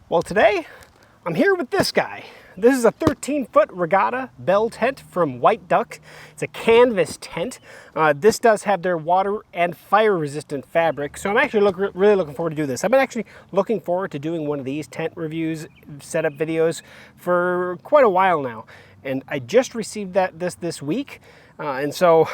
Well, today I'm here with this guy. This is a 13-foot Regatta Bell Tent from White Duck. It's a canvas tent. This does have their water and fire resistant fabric, so I'm actually really looking forward to do this. I've been actually looking forward to doing one of these tent reviews, setup videos for quite a while now. And I just received this week, and so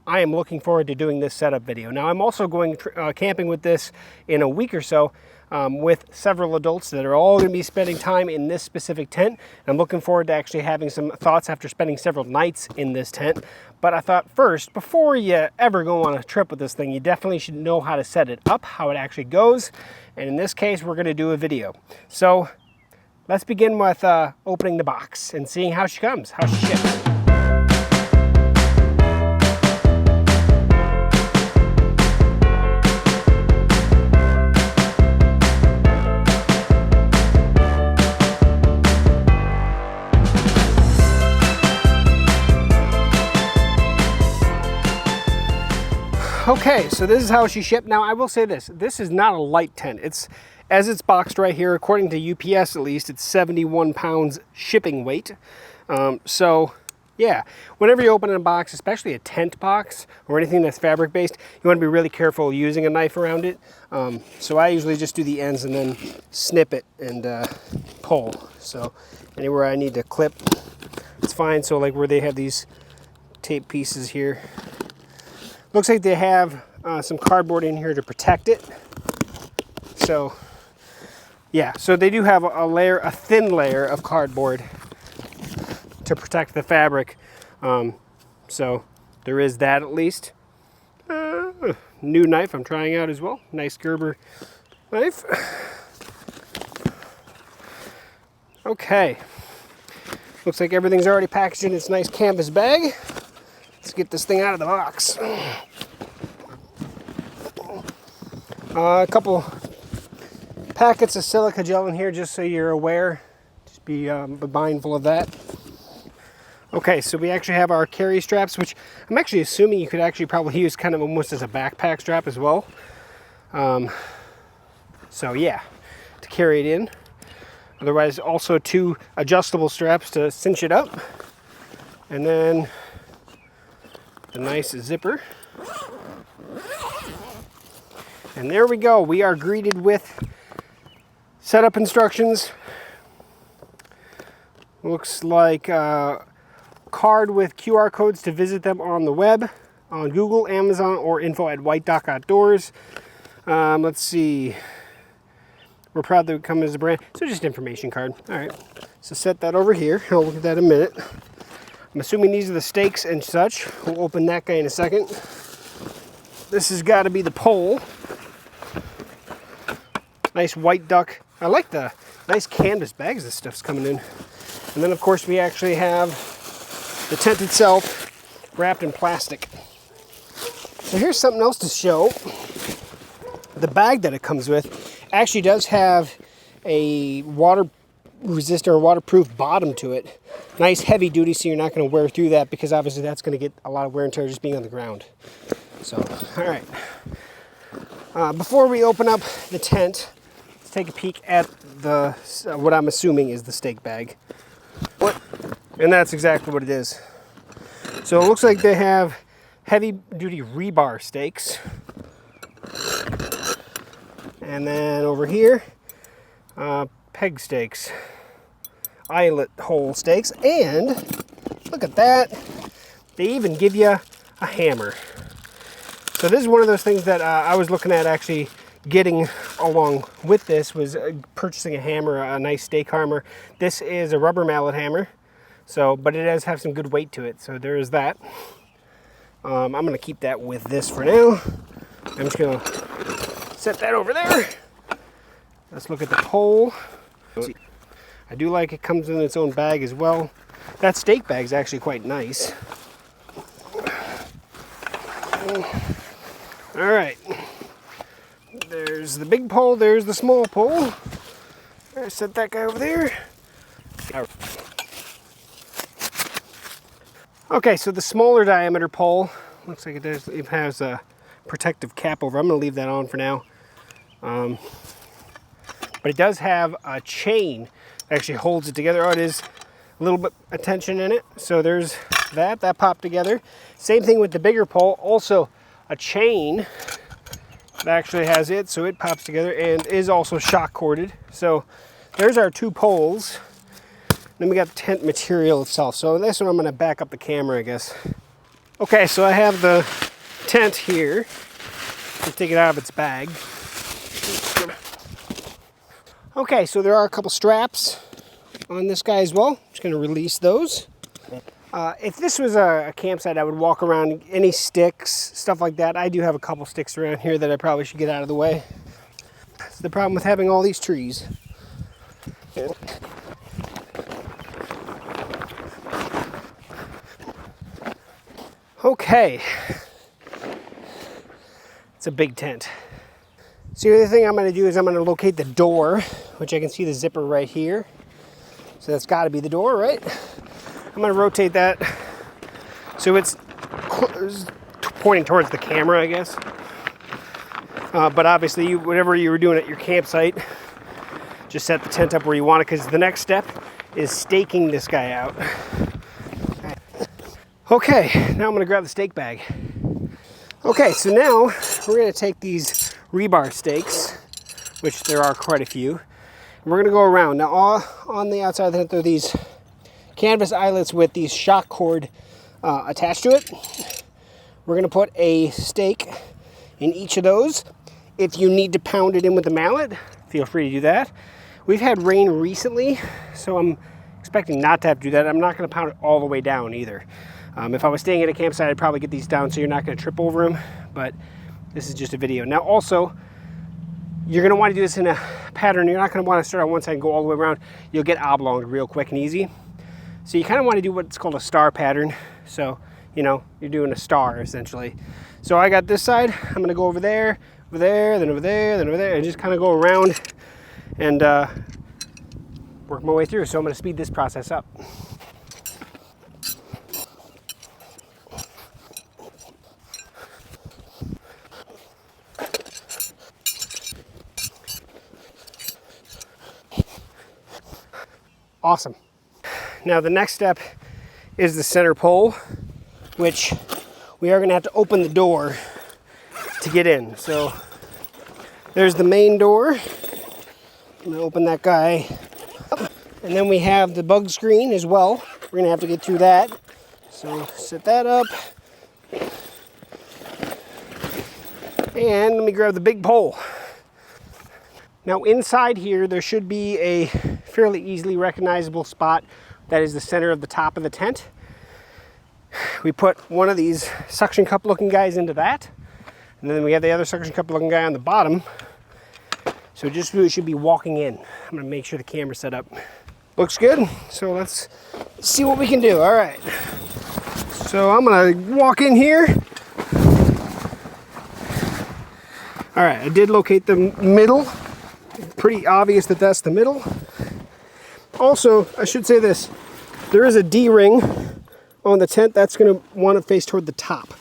I am looking forward to doing this setup video. Now I'm also going camping with this in a week or so with several adults that are all going to be spending time in this specific tent. I'm looking forward to actually having some thoughts after spending several nights in this tent. But I thought first, before you ever go on a trip with this thing, you definitely should know how to set it up, how it actually goes. And in this case, we're going to do a video. So let's begin with opening the box and seeing how she comes, how she ships. Okay, so this is how she shipped. Now I will say this is not a light tent. As it's boxed right here, according to UPS at least, it's 71 pounds shipping weight. So yeah, whenever you open a box, especially a tent box or anything that's fabric based, you want to be really careful using a knife around it. So I usually just do the ends and then snip it and pull. So anywhere I need to clip, it's fine. So like where they have these tape pieces here, looks like they have some cardboard in here to protect it. So yeah, so they do have a thin layer of cardboard to protect the fabric. So there is that at least. New knife I'm trying out as well. Nice Gerber knife. Okay. Looks like everything's already packaged in its nice canvas bag. Let's get this thing out of the box. A couple packets of silica gel in here just so you're aware. Just be mindful of that. Okay, so we actually have our carry straps, which I'm actually assuming you could actually probably use kind of almost as a backpack strap as well. So yeah, to carry it in. Otherwise, also two adjustable straps to cinch it up. And then the nice zipper. And there we go. We are greeted with setup instructions. Looks like a card with QR codes to visit them on the web, on Google, Amazon, or info@whiteduck.outdoors. Let's see. We're proud that we come as a brand. So just information card. All right. So set that over here. I'll look at that in a minute. I'm assuming these are the stakes and such. We'll open that guy in a second. This has got to be the pole. Nice White Duck. I like the nice canvas bags this stuff's coming in. And then of course we actually have the tent itself wrapped in plastic. So here's something else to show. The bag that it comes with actually does have a water resistant or waterproof bottom to it. Nice heavy duty, so you're not going to wear through that, because obviously that's going to get a lot of wear and tear just being on the ground. So, all right. Before we open up the tent, let's take a peek at the what I'm assuming is the stake bag. And that's exactly what it is. So it looks like they have heavy duty rebar stakes. And then over here, peg stakes, eyelet hole stakes, and look at that, they even give you a hammer. So this is one of those things that I was looking at actually getting along with this, was purchasing a hammer, a nice stake hammer. This is a rubber mallet hammer, so but it does have some good weight to it, so there is that. I'm going to keep that with this for now. I'm just going to set that over there. Let's look at the pole. I do like it comes in its own bag as well. That stake bag is actually quite nice. All right. There's the big pole. There's the small pole. Set that guy over there. Okay, so the smaller diameter pole looks like it has a protective cap over. I'm going to leave that on for now. but it does have a chain that actually holds it together. Oh, it is a little bit of tension in it. So there's that popped together. Same thing with the bigger pole, also a chain that actually has it, so it pops together and is also shock corded. So there's our 2 poles. Then we got the tent material itself. So this one I'm gonna back up the camera, I guess. Okay, so I have the tent here. Let's take it out of its bag. Okay, so there are a couple straps on this guy as well. I'm just gonna release those. If this was a campsite, I would walk around any sticks, stuff like that. I do have a couple sticks around here that I probably should get out of the way. That's the problem with having all these trees. Okay. It's a big tent. So the other thing I'm going to do is I'm going to locate the door, which I can see the zipper right here. So that's got to be the door, right? I'm going to rotate that so it's pointing towards the camera, I guess. But obviously, whatever you were doing at your campsite, just set the tent up where you want it, because the next step is staking this guy out. Okay, now I'm going to grab the stake bag. Okay, so now we're going to take these rebar stakes, which there are quite a few, and we're going to go around. Now, on the outside of the tent, there are these canvas eyelets with these shock cord attached to it. We're going to put a stake in each of those. If you need to pound it in with a mallet, feel free to do that. We've had rain recently, so I'm expecting not to have to do that. I'm not going to pound it all the way down either. If I was staying at a campsite, I'd probably get these down so you're not going to trip over them, but this is just a video. Now also, you're going to want to do this in a pattern. You're not going to want to start on one side and go all the way around. You'll get oblonged real quick and easy. So you kind of want to do what's called a star pattern. So, you know, you're doing a star essentially. So I got this side. I'm going to go over there, then over there, then over there, and just kind of go around and work my way through. So I'm going to speed this process up. Awesome. Now the next step is the center pole, which we are going to have to open the door to get in. So there's the main door. I'm going to open that guy up. And then we have the bug screen as well. We're going to have to get through that. So set that up. And let me grab the big pole. Now inside here, there should be a fairly easily recognizable spot that is the center of the top of the tent. We put one of these suction cup looking guys into that, and then we have the other suction cup looking guy on the bottom. So just really should be walking in. I'm gonna make sure the camera's set up. Looks good, so let's see what we can do. All right, so I'm gonna walk in here. All right, I did locate the middle. Pretty obvious that that's the middle. Also, I should say this, there is a D-ring on the tent that's going to want to face toward the top.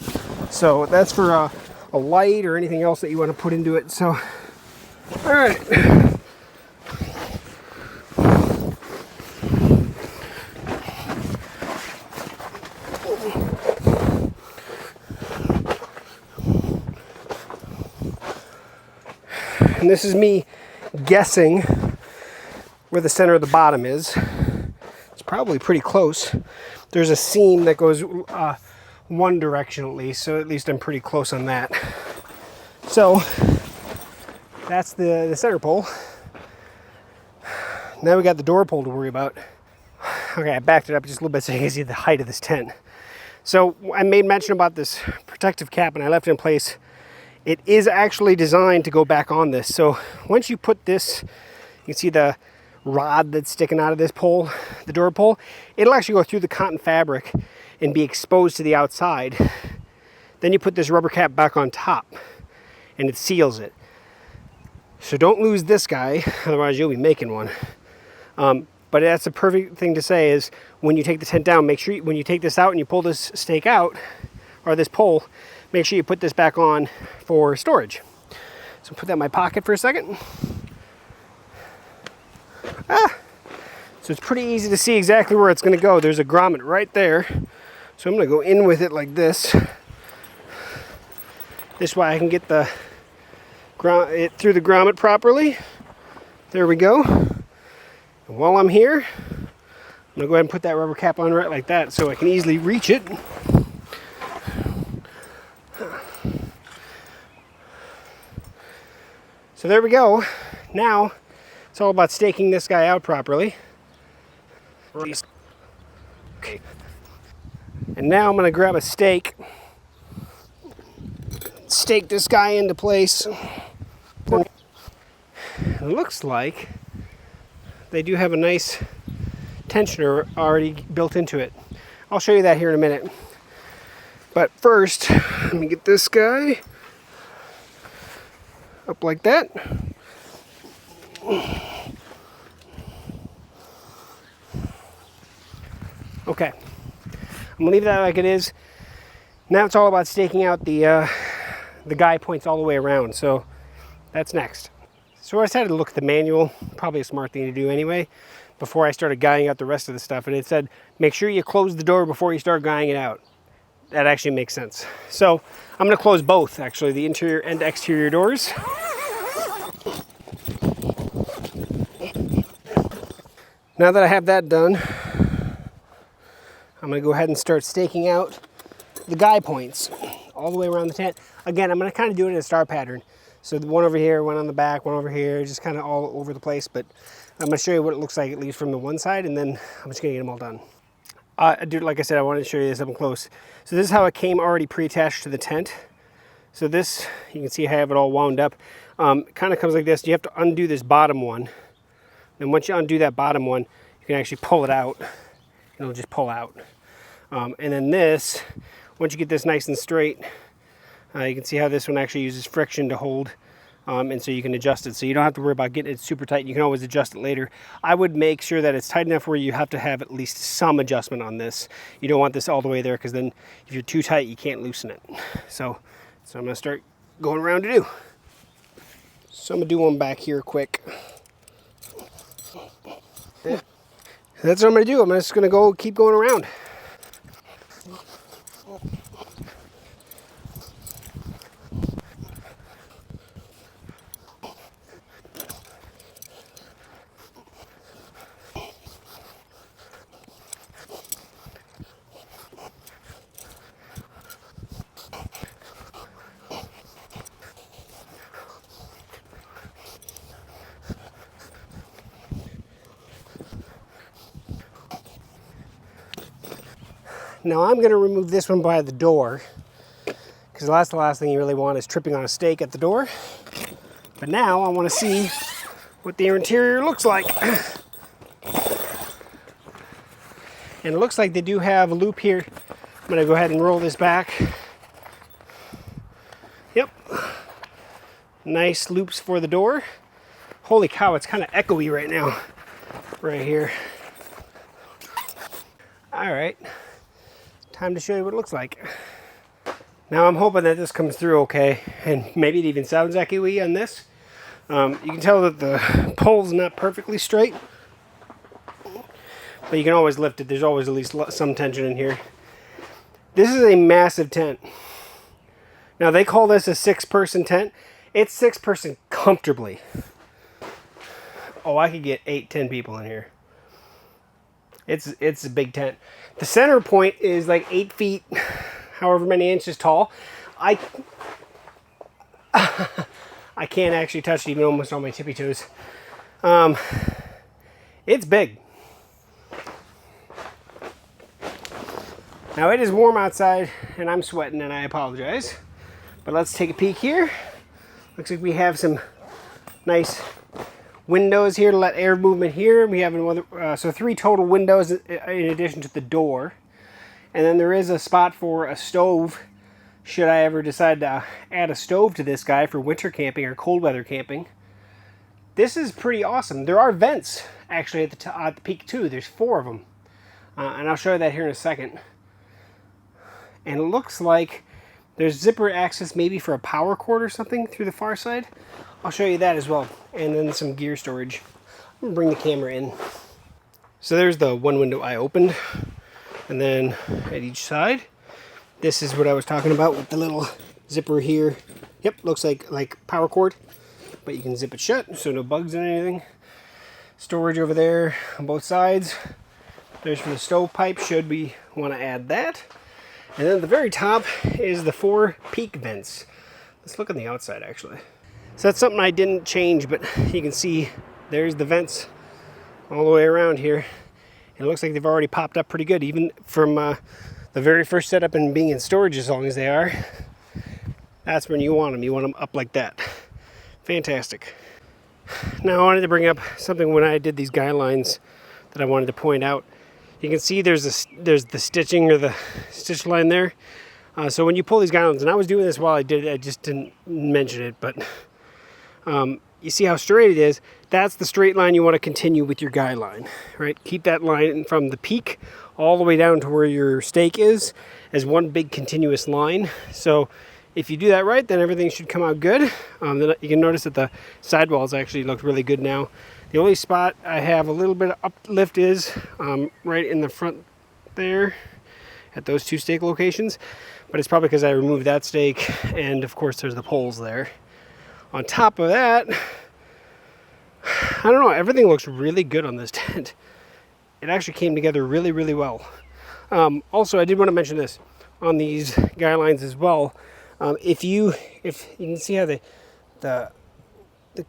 So that's for a light or anything else that you want to put into it. So, all right. And this is me guessing where the center of the bottom is. It's probably pretty close. There's a seam that goes one direction at least, so at least I'm pretty close on that. So that's the center pole. Now we got the door pole to worry about. Okay, I backed it up just a little bit so you can see the height of this tent. So I made mention about this protective cap and I left it in place. It is actually designed to go back on this. So once you put this, you can see the rod that's sticking out of this pole, the door pole, it'll actually go through the cotton fabric and be exposed to the outside. Then you put this rubber cap back on top and it seals it. So don't lose this guy, otherwise you'll be making one. But that's a perfect thing to say is when you take the tent down, make sure when you take this out and you pull this stake out, or this pole, make sure you put this back on for storage. So put that in my pocket for a second. So it's pretty easy to see exactly where it's going to go. There's a grommet right there. So I'm going to go in with it like this. This way I can get it through the grommet properly. There we go. And while I'm here, I'm going to go ahead and put that rubber cap on right like that so I can easily reach it. So there we go. Now it's all about staking this guy out properly. Okay. And now I'm going to grab a stake, stake this guy into place. It looks like they do have a nice tensioner already built into it. I'll show you that here in a minute. But first, let me get this guy up like that. Okay, I'm gonna leave that like it is. Now it's all about staking out the guy points all the way around, so that's next. So I decided to look at the manual, probably a smart thing to do anyway, before I started guying out the rest of the stuff, and it said, make sure you close the door before you start guying it out. That actually makes sense. So I'm gonna close both, actually, the interior and exterior doors. Now that I have that done, I'm going to go ahead and start staking out the guy points all the way around the tent. Again, I'm going to kind of do it in a star pattern. So the one over here, one on the back, one over here, just kind of all over the place. But I'm going to show you what it looks like, at least from the one side, and then I'm just going to get them all done. Dude, like I said, I wanted to show you this up close. So this is how it came already pre-attached to the tent. So this, you can see I have it all wound up. It kind of comes like this. You have to undo this bottom one. And once you undo that bottom one, you can actually pull it out. It'll just pull out. And then this, once you get this nice and straight, you can see how this one actually uses friction to hold. And so you can adjust it. So you don't have to worry about getting it super tight. You can always adjust it later. I would make sure that it's tight enough where you have to have at least some adjustment on this. You don't want this all the way there, because then if you're too tight, you can't loosen it. So I'm going to start going around to do. So I'm going to do one back here quick. That's what I'm going to do. I'm just going to keep going around. Now I'm going to remove this one by the door, because the last thing you really want is tripping on a stake at the door. But now I want to see what the interior looks like. And it looks like they do have a loop here. I'm going to go ahead and roll this back. Yep. Nice loops for the door. Holy cow, it's kind of echoey right now. Right here. All right. Time to show you what it looks like. Now I'm hoping that this comes through okay, and maybe it even sounds echoey on this. You can tell that the pole's not perfectly straight, but you can always lift it. There's always at least some tension in here. This is a massive tent. Now they call this a 6-person tent. It's 6-person comfortably. Oh, I could get 8-10 people in here. It's a big tent. The center point is like 8 feet, however many inches tall. I can't actually touch it even almost on my tippy toes. It's big. Now it is warm outside and I'm sweating and I apologize. But let's take a peek here. Looks like we have some nice windows here to let air movement here. We have another, so 3 total windows in addition to the door. And then there is a spot for a stove, should I ever decide to add a stove to this guy for winter camping or cold weather camping. This is pretty awesome. There are vents actually at the peak too. There's 4 of them. And I'll show you that here in a second. And it looks like there's zipper access maybe for a power cord or something through the far side. I'll show you that as well. And then some gear storage. I'm gonna bring the camera in. So there's the one window I opened, and then at each side, this is what I was talking about with the little zipper here. Yep, looks like power cord, but you can zip it shut so no bugs in anything. Storage over there on both sides. There's for the stovepipe, should we want to add that. And then at the very top is the 4 peak vents. Let's look on the outside actually. So that's something I didn't change, but you can see there's the vents all the way around here. And it looks like they've already popped up pretty good, even from the very first setup and being in storage as long as they are. That's when you want them. You want them up like that. Fantastic. Now I wanted to bring up something when I did these guidelines that I wanted to point out. You can see there's the stitching or the stitch line there. So when you pull these guidelines, and I was doing this while I did it, I just didn't mention it, but you see how straight it is. That's the straight line you want to continue with your guide line, right? Keep that line from the peak all the way down to where your stake is as one big continuous line. So if you do that right, then everything should come out good. Then you can notice that the sidewalls actually look really good now. The only spot I have a little bit of uplift is right in the front there at those 2 stake locations, but it's probably because I removed that stake, and of course there's the poles there. On top of that, I don't know, everything looks really good on this tent. It actually came together really, really well. Also, I did want to mention this on these guidelines as well. If you can see how the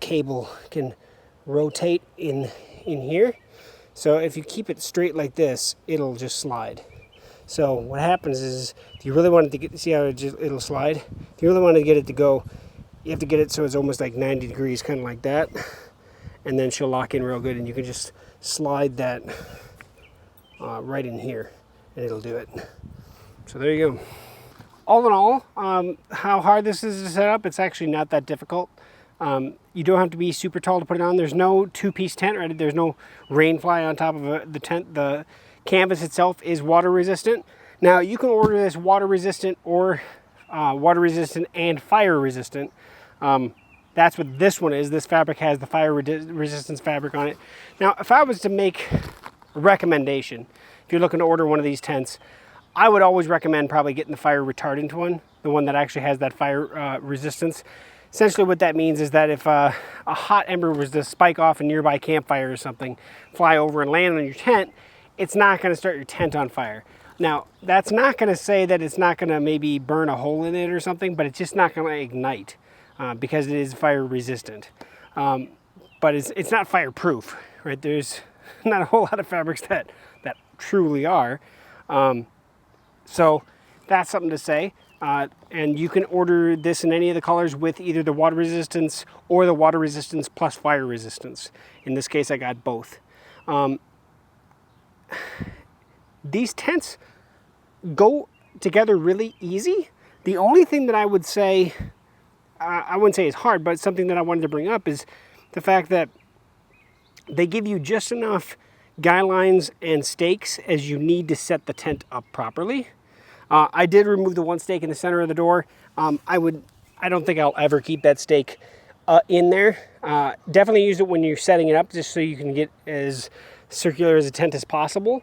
cable can rotate in here, so if you keep it straight like this, it'll just slide. So what happens is, if you really wanted to get, see how it'll slide? If you really wanted to get it to go, you have to get it so it's almost like 90 degrees, kind of like that, and then she'll lock in real good, and you can just slide that right in here, and it'll do it. So there you go. All in all, how hard this is to set up, it's actually not that difficult. You don't have to be super tall to put it on. There's no 2-piece tent, right? There's no rain fly on top of the tent. The canvas itself is water resistant. Now you can order this water resistant or water resistant and fire resistant. That's what this one is. This fabric has the fire resistance fabric on it. Now, if I was to make a recommendation, if you're looking to order one of these tents, I would always recommend probably getting the fire retardant one, the one that actually has that fire resistance. Essentially what that means is that if a hot ember was to spike off a nearby campfire or something, fly over and land on your tent, it's not going to start your tent on fire. Now, that's not going to say that it's not going to maybe burn a hole in it or something, but it's just not going to ignite because it is fire resistant. But it's not fireproof, right? There's not a whole lot of fabrics that truly are. So that's something to say. And you can order this in any of the colors with either the water resistance or the water resistance plus fire resistance. In this case, I got both. These tents go together really easy. The only thing that I would say, I wouldn't say is hard, but something that I wanted to bring up is the fact that they give you just enough guy lines and stakes as you need to set the tent up properly. I did remove the one stake in the center of the door. I don't think I'll ever keep that stake in there. Definitely use it when you're setting it up, just so you can get as circular as a tent as possible.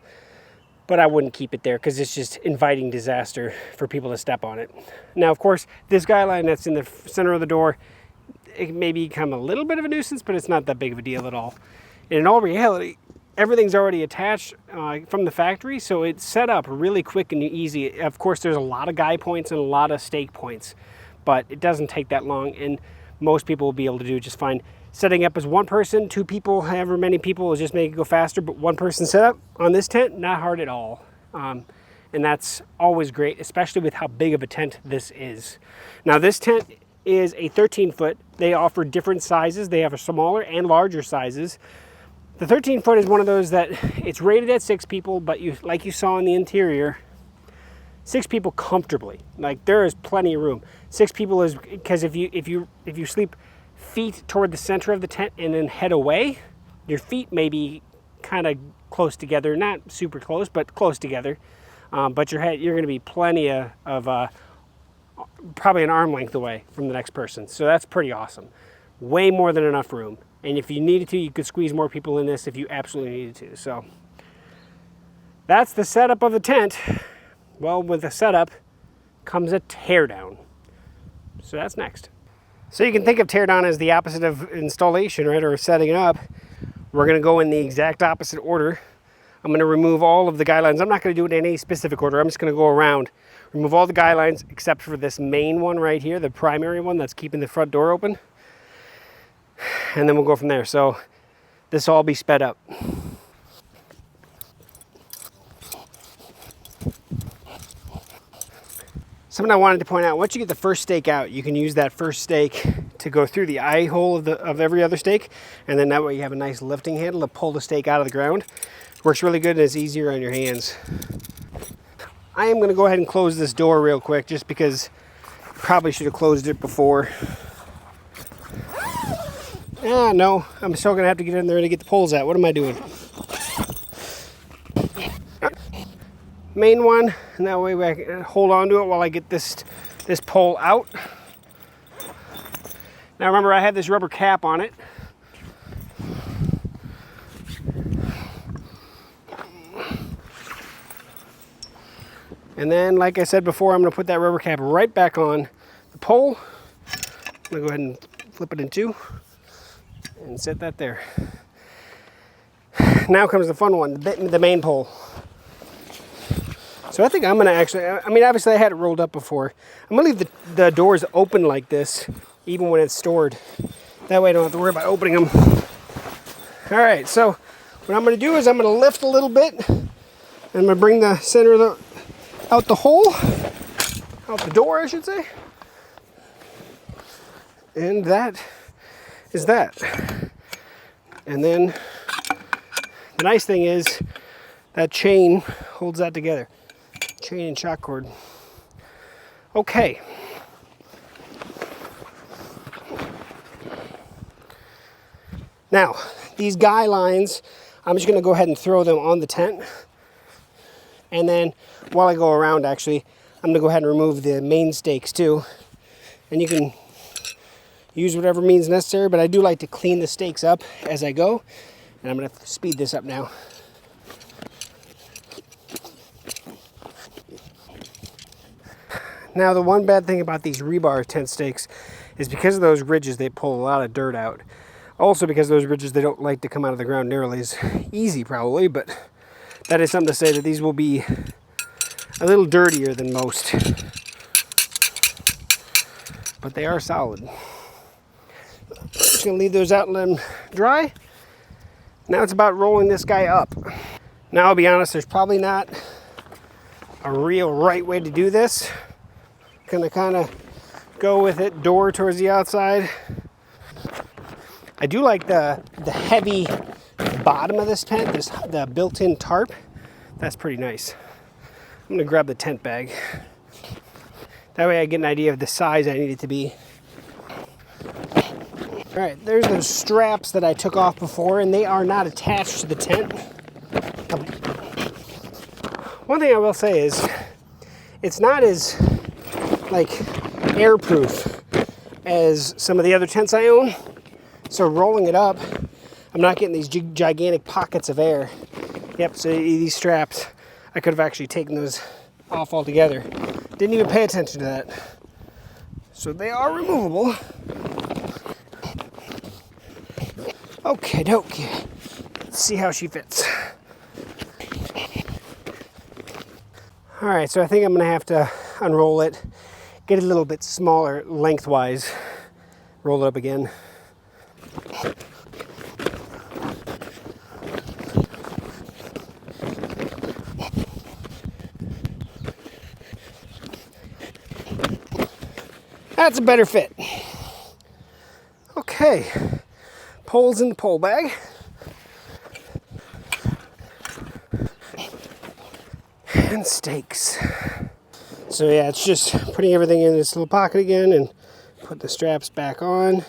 But I wouldn't keep it there because it's just inviting disaster for people to step on it. Now, of course, this guy line that's in the center of the door, it may become a little bit of a nuisance, but it's not that big of a deal at all. And in all reality, everything's already attached from the factory, so it's set up really quick and easy. Of course, there's a lot of guy points and a lot of stake points, but it doesn't take that long, and most people will be able to do it just fine. Setting up as one person, 2 people, however many people, will just make it go faster, but one person setup on this tent, not hard at all. And that's always great, especially with how big of a tent this is. Now, this tent is a 13-foot. They offer different sizes. They have a smaller and larger sizes. The 13-foot is one of those that it's rated at 6 people, but like you saw in the interior, 6 people comfortably. Like, there is plenty of room. 6 people is because if you sleep feet toward the center of the tent and then head away, your feet may be kind of close together, not super close, but close together. But your head, you're going to be plenty of probably an arm length away from the next person. So that's pretty awesome. Way more than enough room. And if you needed to, you could squeeze more people in this if you absolutely needed to. So that's the setup of the tent. Well, with the setup comes a teardown. So that's next. So you can think of teardown as the opposite of installation, right, or setting it up. We're going to go in the exact opposite order. I'm going to remove all of the guy lines. I'm not going to do it in any specific order. I'm just going to go around, remove all the guy lines except for this main one right here, the primary one that's keeping the front door open. And then we'll go from there. So this will all be sped up. Something I wanted to point out, once you get the first stake out, you can use that first stake to go through the eye hole of every other stake, and then that way you have a nice lifting handle to pull the stake out of the ground. Works really good and it's easier on your hands. I am going to go ahead and close this door real quick just because I probably should have closed it before. No, I'm still going to have to get in there to get the poles out. What am I doing? Main one, and that way I can hold on to it while I get this pole out. Now remember, I have this rubber cap on it. And then, like I said before, I'm going to put that rubber cap right back on the pole. I'm going to go ahead and flip it in two and set that there. Now comes the fun one, the main pole. So I think I'm going to actually, I mean, obviously I had it rolled up before. I'm going to leave the doors open like this, even when it's stored. That way I don't have to worry about opening them. All right, so what I'm going to do is I'm going to lift a little bit. And I'm going to bring the center of out the hole, out the door, I should say. And that is that. And then the nice thing is that chain holds that together. Chain and shock cord. Okay. Now, these guy lines, I'm just going to go ahead and throw them on the tent. And then while I go around, actually, I'm going to go ahead and remove the main stakes too. And you can use whatever means necessary, but I do like to clean the stakes up as I go. And I'm going to speed this up now. Now, the one bad thing about these rebar tent stakes is because of those ridges, they pull a lot of dirt out. Also because of those ridges, they don't like to come out of the ground nearly as easy probably, but that is something to say that these will be a little dirtier than most. But they are solid. Just gonna leave those out and let them dry. Now it's about rolling this guy up. Now, I'll be honest, there's probably not a real right way to do this. Gonna kind of go with it door towards the outside. I do like the heavy bottom of this tent, the built-in tarp. That's pretty nice. I'm gonna grab the tent bag. That way I get an idea of the size I need it to be. All right, there's those straps that I took off before, and they are not attached to the tent. One thing I will say is, it's not as like airproof as some of the other tents I own. So rolling it up, I'm not getting these gigantic pockets of air. Yep, so these straps, I could have actually taken those off altogether. Didn't even pay attention to that. So they are removable. Okay, dokie. Let's see how she fits. All right, so I think I'm gonna have to unroll it, get it a little bit smaller lengthwise, roll it up again. That's a better fit. Okay, poles in the pole bag. And stakes. So yeah, it's just putting everything in this little pocket again and put the straps back on.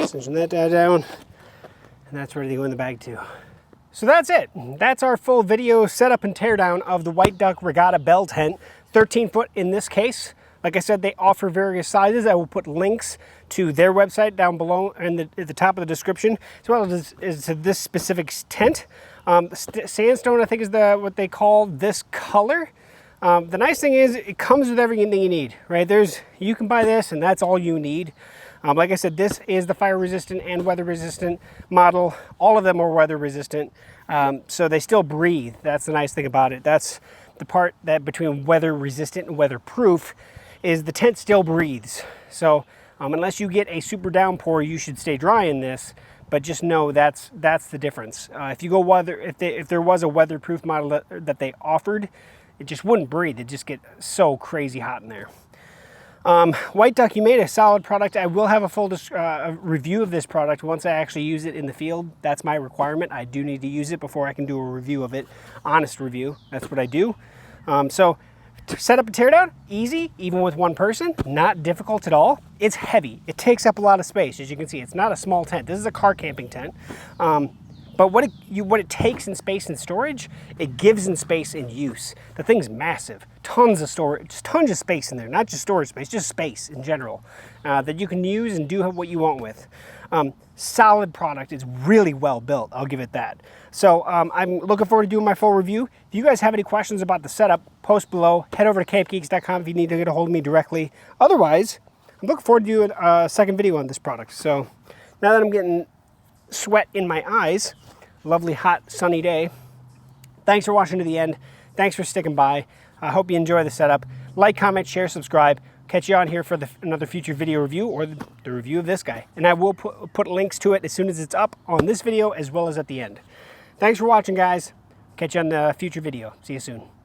Cinching that down, and that's ready to go in the bag too. So that's it. That's our full video setup and teardown of the White Duck Regatta Bell Tent. 13 foot in this case, Like I said, they offer various sizes. I will put links to their website down below and at the top of the description, as well as to this specific tent. Sandstone, I think, is what they call this color. The nice thing is it comes with everything you need, right? You can buy this and that's all you need. Like I said, this is the fire resistant and weather resistant model. All of them are weather resistant, so they still breathe. That's the nice thing about it. That's the part that between weather resistant and weatherproof is the tent still breathes. So unless you get a super downpour, you should stay dry in this. But just know that's the difference. If you go weather, if there was a weatherproof model that they offered, it just wouldn't breathe. It'd just get so crazy hot in there. White Duck, you made a solid product. I will have a full review of this product once I actually use it in the field. That's my requirement. I do need to use it before I can do a review of it. Honest review. That's what I do. So to set up a teardown, easy, even with one person, not difficult at all. It's heavy. It takes up a lot of space. As you can see, it's not a small tent. This is a car camping tent. But what it takes in space and storage, it gives in space in use. The thing's massive. Tons of storage, tons of space in there. Not just storage space, just space in general that you can use and do what you want with. Solid product. It's really well built. I'll give it that. So I'm looking forward to doing my full review. If you guys have any questions about the setup, post below. Head over to CampGeeks.com if you need to get a hold of me directly. Otherwise, I'm looking forward to doing a second video on this product. So now that I'm getting sweat in my eyes, lovely hot sunny day, thanks for watching to the end. Thanks for sticking by. I hope you enjoy the setup. Like, comment, share, subscribe. Catch you on here for another future video review or the review of this guy. And I will put links to it as soon as it's up on this video as well as at the end. Thanks for watching, guys. Catch you on the future video. See you soon.